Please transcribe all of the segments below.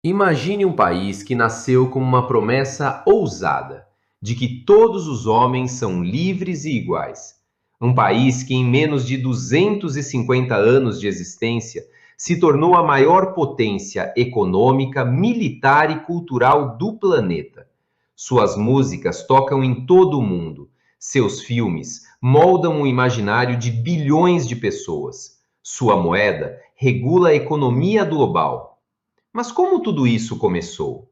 Imagine um país que nasceu com uma promessa ousada de que todos os homens são livres e iguais. Um país que, em menos de 250 anos de existência, se tornou a maior potência econômica, militar e cultural do planeta. Suas músicas tocam em todo o mundo. Seus filmes moldam o imaginário de bilhões de pessoas. Sua moeda regula a economia global. Mas como tudo isso começou?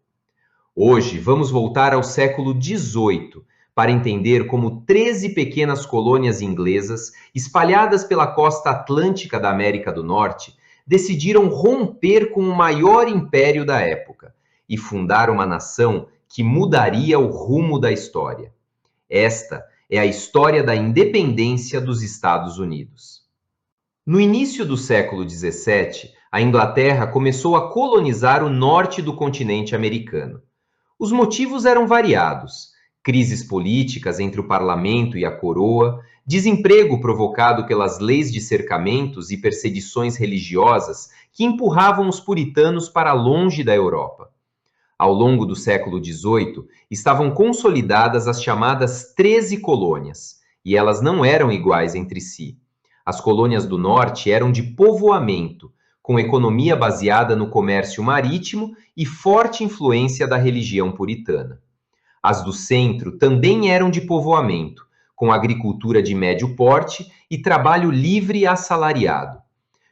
Hoje vamos voltar ao século XVIII para entender como 13 pequenas colônias inglesas, espalhadas pela costa atlântica da América do Norte, decidiram romper com o maior império da época e fundar uma nação que mudaria o rumo da história. Esta é a história da independência dos Estados Unidos. No início do século XVII, a Inglaterra começou a colonizar o norte do continente americano. Os motivos eram variados: crises políticas entre o parlamento e a coroa, desemprego provocado pelas leis de cercamentos e perseguições religiosas que empurravam os puritanos para longe da Europa. Ao longo do século XVIII, estavam consolidadas as chamadas 13 colônias, e elas não eram iguais entre si. As colônias do norte eram de povoamento, com economia baseada no comércio marítimo e forte influência da religião puritana. As do centro também eram de povoamento, com agricultura de médio porte e trabalho livre e assalariado.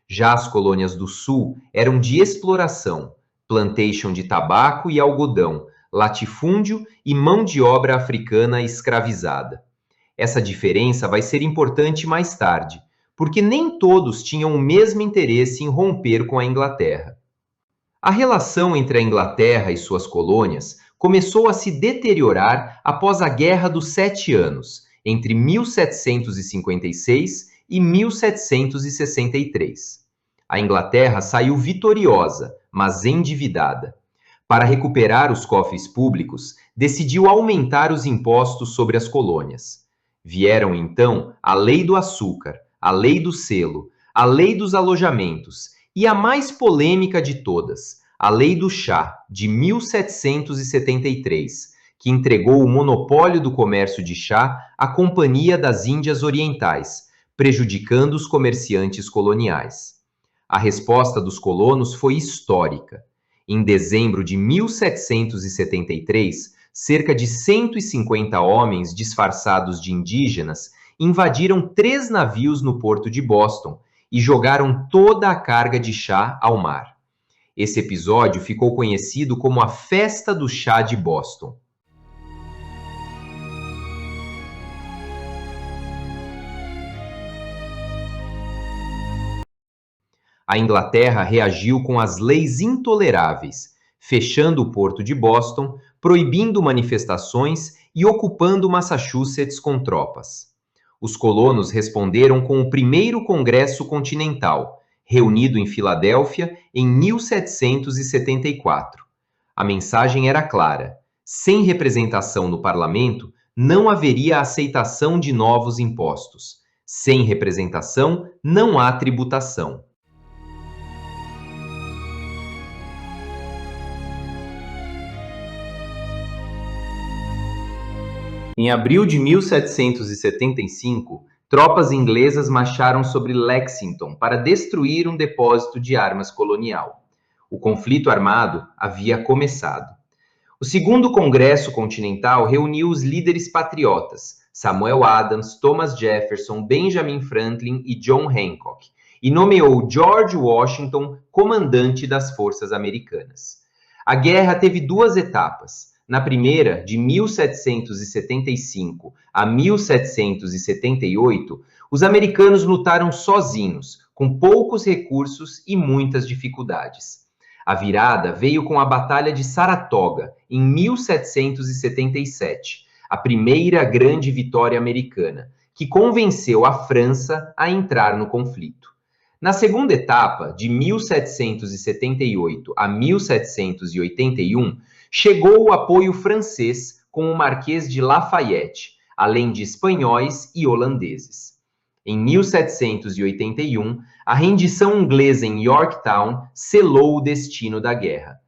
Já as colônias do sul eram de exploração, plantation de tabaco e algodão, latifúndio e mão de obra africana escravizada. Essa diferença vai ser importante mais tarde, porque nem todos tinham o mesmo interesse em romper com a Inglaterra. A relação entre a Inglaterra e suas colônias começou a se deteriorar após a Guerra dos Sete Anos, entre 1756 e 1763. A Inglaterra saiu vitoriosa, mas endividada. Para recuperar os cofres públicos, decidiu aumentar os impostos sobre as colônias. Vieram então a Lei do Açúcar, a Lei do Selo, a Lei dos Alojamentos e a mais polêmica de todas, a Lei do Chá, de 1773, que entregou o monopólio do comércio de chá à Companhia das Índias Orientais, prejudicando os comerciantes coloniais. A resposta dos colonos foi histórica. Em dezembro de 1773, cerca de 150 homens disfarçados de indígenas invadiram 3 navios no porto de Boston e jogaram toda a carga de chá ao mar. Esse episódio ficou conhecido como a Festa do Chá de Boston. A Inglaterra reagiu com as leis intoleráveis, fechando o porto de Boston, proibindo manifestações e ocupando Massachusetts com tropas. Os colonos responderam com o primeiro Congresso Continental, reunido em Filadélfia em 1774. A mensagem era clara: sem representação no parlamento, não haveria aceitação de novos impostos. Sem representação, não há tributação. Em abril de 1775, tropas inglesas marcharam sobre Lexington para destruir um depósito de armas colonial. O conflito armado havia começado. O segundo Congresso Continental reuniu os líderes patriotas, Samuel Adams, Thomas Jefferson, Benjamin Franklin e John Hancock, e nomeou George Washington comandante das forças americanas. A guerra teve 2 etapas. Na primeira, de 1775 a 1778, os americanos lutaram sozinhos, com poucos recursos e muitas dificuldades. A virada veio com a Batalha de Saratoga, em 1777, a primeira grande vitória americana, que convenceu a França a entrar no conflito. Na segunda etapa, de 1778 a 1781, chegou o apoio francês com o Marquês de Lafayette, além de espanhóis e holandeses. Em 1781, a rendição inglesa em Yorktown selou o destino da guerra.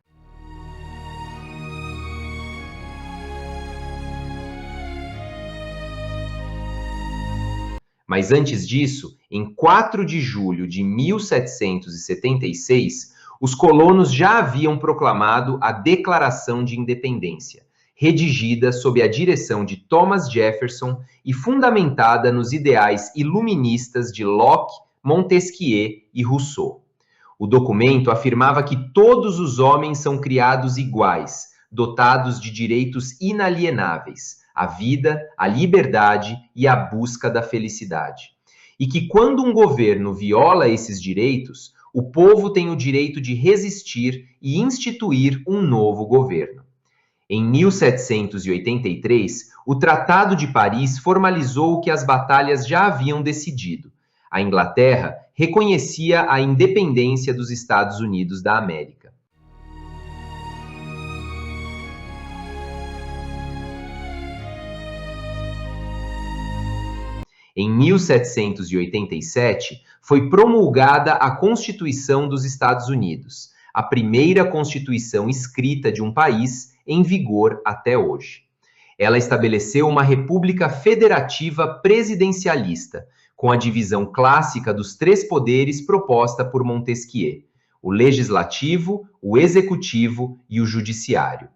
Mas antes disso, em 4 de julho de 1776, os colonos já haviam proclamado a Declaração de Independência, redigida sob a direção de Thomas Jefferson e fundamentada nos ideais iluministas de Locke, Montesquieu e Rousseau. O documento afirmava que todos os homens são criados iguais, dotados de direitos inalienáveis, a vida, a liberdade e a busca da felicidade. E que quando um governo viola esses direitos, o povo tem o direito de resistir e instituir um novo governo. Em 1783, o Tratado de Paris formalizou o que as batalhas já haviam decidido. A Inglaterra reconhecia a independência dos Estados Unidos da América. Em 1787, foi promulgada a Constituição dos Estados Unidos, a primeira Constituição escrita de um país em vigor até hoje. Ela estabeleceu uma república federativa presidencialista, com a divisão clássica dos 3 poderes proposta por Montesquieu: o legislativo, o executivo e o judiciário.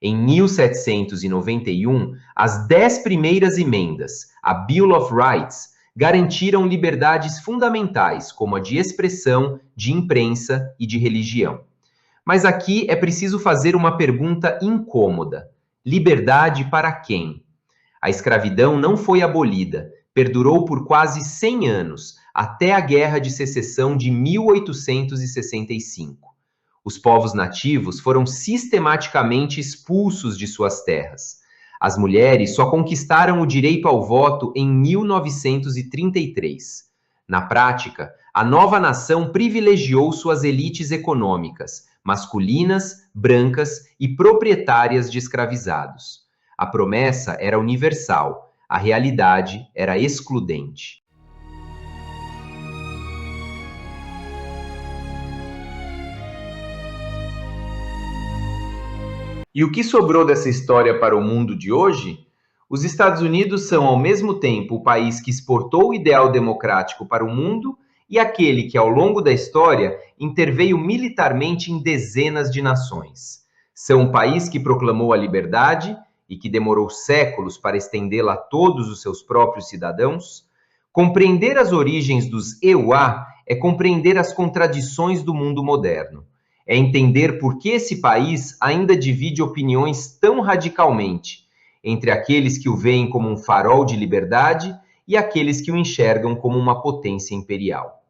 Em 1791, as 10 primeiras emendas, a Bill of Rights, garantiram liberdades fundamentais, como a de expressão, de imprensa e de religião. Mas aqui é preciso fazer uma pergunta incômoda: liberdade para quem? A escravidão não foi abolida, perdurou por quase 100 anos, até a Guerra de Secessão de 1865. Os povos nativos foram sistematicamente expulsos de suas terras. As mulheres só conquistaram o direito ao voto em 1933. Na prática, a nova nação privilegiou suas elites econômicas, masculinas, brancas e proprietárias de escravizados. A promessa era universal, a realidade era excludente. E o que sobrou dessa história para o mundo de hoje? Os Estados Unidos são, ao mesmo tempo, o país que exportou o ideal democrático para o mundo e aquele que, ao longo da história, interveio militarmente em dezenas de nações. São o país que proclamou a liberdade e que demorou séculos para estendê-la a todos os seus próprios cidadãos. Compreender as origens dos EUA é compreender as contradições do mundo moderno. É entender por que esse país ainda divide opiniões tão radicalmente entre aqueles que o veem como um farol de liberdade e aqueles que o enxergam como uma potência imperial.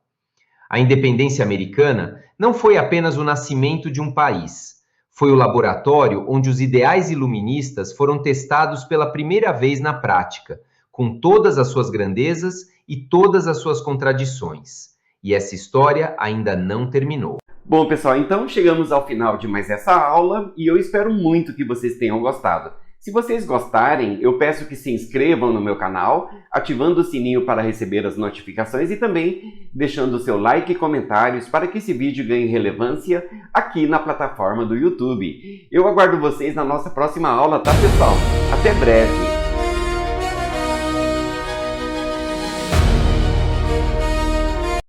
A independência americana não foi apenas o nascimento de um país, foi o laboratório onde os ideais iluministas foram testados pela primeira vez na prática, com todas as suas grandezas e todas as suas contradições. E essa história ainda não terminou. Bom, pessoal, então chegamos ao final de mais essa aula e eu espero muito que vocês tenham gostado. Se vocês gostarem, eu peço que se inscrevam no meu canal, ativando o sininho para receber as notificações e também deixando o seu like e comentários para que esse vídeo ganhe relevância aqui na plataforma do YouTube. Eu aguardo vocês na nossa próxima aula, tá, pessoal? Até breve!